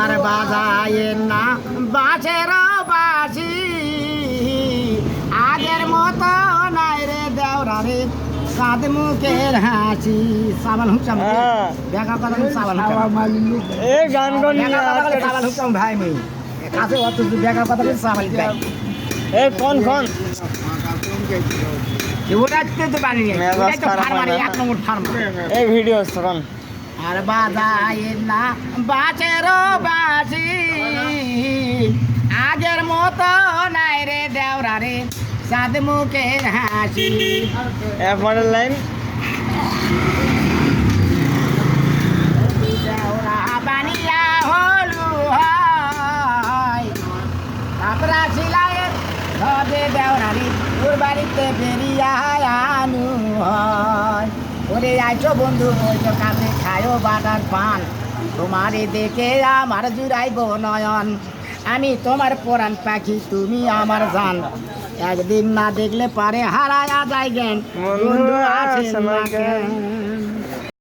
আর বাজায়েন না বাঁশের বাঁশি আগের মতো নাই রে দেওরা রে সাদ মুখের হাসি সাবান হুকসাম দেখা কথা সাবান এ গান গান সাবান হুকসাম ভাই আমি কাছে অত দেখা কথা সাবান এ কোন কোন ওটাতে তো বানিয়ে ওটাই তো ফার্মার এক নম্বর ফার্মার এই ভিডিও তখন আর বাজায়েন না বাঁশের বাঁশি আগের মতো নাই রে দেওরা রে সাদ মুখের হাসি এক মডেল লাইন দেওরা বানিয়া হলু হয় কাপড়া সিলাইয়ের ধরে দেওরা রে তোর বাড়িতে বেরিয়া আনু হয় ওরে আইছো বন্ধু ওইটো কাছে খায়ো বাটার পান তোমারে দেখে আমার জুড়াইব নয়ন আমি তোমার পরাণ পাখি তুমি আমার জান একদিন না দেখলে পারে হারায়া যায় জ্ঞান বন্ধু আছে না কেন?